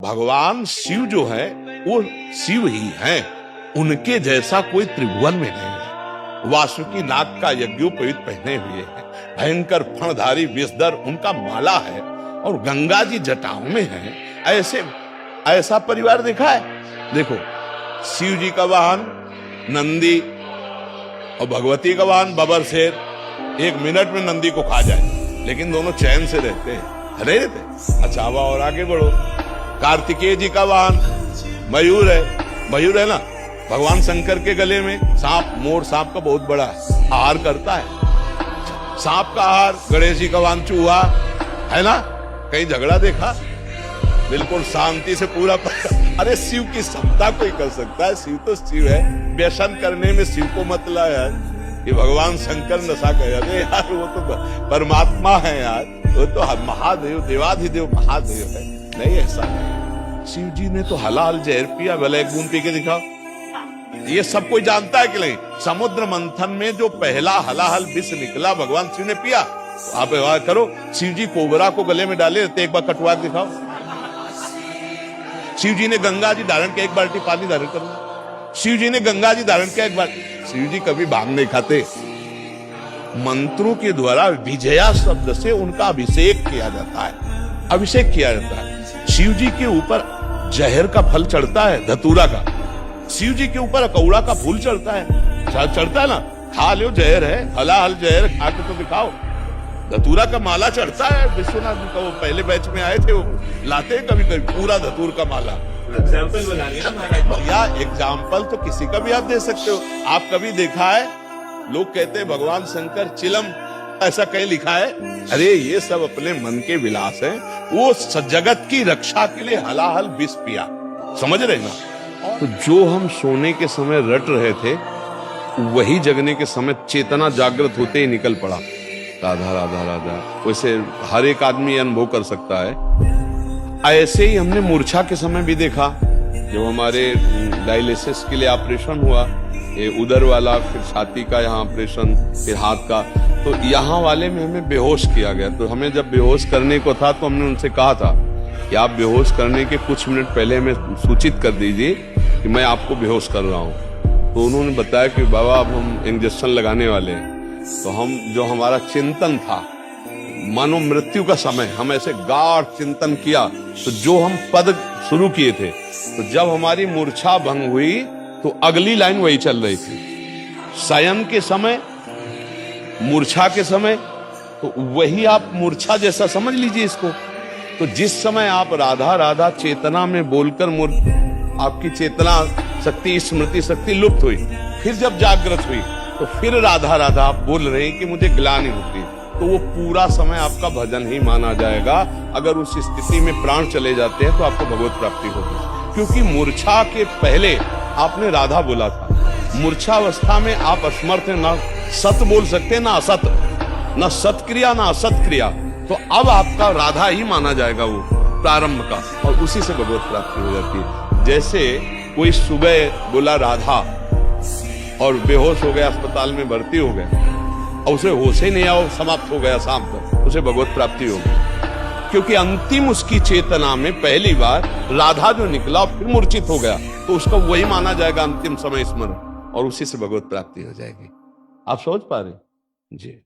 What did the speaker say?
भगवान शिव जो है वो शिव ही हैं, उनके जैसा कोई त्रिभुवन में नहीं है। वासुकी नाग का यज्ञोपवीत पहने हुए हैं, भयंकर फणधारी विषधर उनका माला है और गंगा जी जटाओं में है। ऐसा परिवार देखा है? देखो, शिव जी का वाहन नंदी और भगवती का वाहन बबर शेर। 1 मिनट में नंदी को खा जाए, लेकिन दोनों चैन से रहते हैं, नहीं रहते। अच्छा, अब और आगे बढ़ो, कार्तिकेय जी का वाहन मयूर है ना। भगवान शंकर के गले में सांप, मोर सांप का बहुत बड़ा आहार करता है। सांप का आहार, गणेश जी का वाहन चूहा है ना। कहीं झगड़ा देखा? बिल्कुल शांति से पूरा अरे शिव की क्षमता कोई कर सकता है? शिव तो शिव है। व्यसन करने में शिव को मतलब है कि भगवान शंकर नशा कर, अरे यार वो तो परमात्मा है यार, वो तो महादेव, देवाधिदेव महादेव है। नहीं, ऐसा नहीं। शिव जी ने तो हलाल जहर पिया, भले एक बूंद पी के दिखाओ। ये सब कोई जानता है कि नहीं? समुद्र मंथन में जो पहला हलाहल विष निकला भगवान शिव ने पिया। तो आप करो, शिव जी कोबरा को गले में डाले रहते, एक बार कटवा के दिखाओ। शिव जी ने गंगा जी धारण किया, 1 बाल्टी पानी धारण कर। शिव जी ने गंगा जी धारण किया, 1 बार। शिव जी कभी भांग नहीं खाते। मंत्रों के द्वारा विजया शब्द से उनका अभिषेक किया जाता है, अभिषेक किया जाता है। शिव जी के ऊपर जहर का फल चढ़ता है, धतूरा का। शिव जी के ऊपर अकौड़ा का फूल चढ़ता है, चढ़ता है ना। खा लो, जहर है, हलाहल जहर खा के तो दिखाओ। धतूरा का माला चढ़ता है, विश्वनाथ जी का वो पहले बैच में आए थे, वो लाते हैं कभी कभी पूरा धतूर का माला। एग्जाम्पल बनाने या एग्जाम्पल तो किसी का भी आप दे सकते हो। आप कभी देखा है लोग कहते हैं भगवान शंकर चिलम, ऐसा कहीं लिखा है? अरे ये सब अपने मन के विलास हैं। वो जगत की रक्षा के लिए हलाहल विष पिया, समझ रहे ना। तो जो हम सोने के समय रट रहे थे, वही जगने के समय चेतना जागृत होते ही निकल पड़ा, राधा राधा राधा। वैसे हर एक आदमी अनुभव कर सकता है। ऐसे ही हमने मूर्छा के समय भी देखा, जब हमारे डायलिसिस के लिए ऑपरेशन हुआ, ये उदर वाला, फिर छाती का यहाँ ऑपरेशन, फिर हाथ का, तो यहाँ वाले में हमें बेहोश किया गया। तो हमें जब बेहोश करने को था तो हमने उनसे कहा था कि आप बेहोश करने के कुछ मिनट पहले हमें सूचित कर दीजिए कि मैं आपको बेहोश कर रहा हूँ। तो उन्होंने बताया कि बाबा अब हम इंजेक्शन लगाने वाले हैं। तो हम, जो हमारा चिंतन था, मानो मृत्यु का समय, हम ऐसे गाढ़ चिंतन किया। तो जो हम पद शुरू किए थे, तो जब हमारी मूर्छा भंग हुई तो अगली लाइन वही चल रही थी। शयन के समय, मूर्छा के समय, तो वही आप मूर्छा जैसा समझ लीजिए इसको। तो जिस समय आप राधा राधा चेतना में बोलकर आपकी चेतना शक्ति, स्मृति शक्ति लुप्त हुई, फिर जब जागृत हुई तो फिर राधा राधा आप बोल रहे हैं कि मुझे ग्लानि होती, तो वो पूरा समय आपका भजन ही माना जाएगा। अगर उस स्थिति में प्राण चले जाते हैं तो आपको भगवत प्राप्ति होगी। क्योंकि मूर्छा के पहले आपने राधा बोला था। मूर्छावस्था में आप असमर्थ हैं, ना सत बोल सकते ना असत, ना सत्क्रिया ना असत क्रिया। तो अब आपका राधा ही माना जाएगा वो प्रारंभ का, और उसी से भगवत प्राप्ति हो जाती है। जैसे कोई सुबह बोला राधा और बेहोश हो गया, अस्पताल में भर्ती हो गया, और उसे होश ही नहीं आया, समाप्त हो गया शाम तक, उसे भगवत प्राप्ति हो गई। क्योंकि अंतिम उसकी चेतना में पहली बार राधा जो निकला, फिर मूर्छित हो गया, तो उसका वही माना जाएगा अंतिम समय स्मरण, और उसी से भगवत प्राप्ति हो जाएगी। आप सोच पा रहे जी।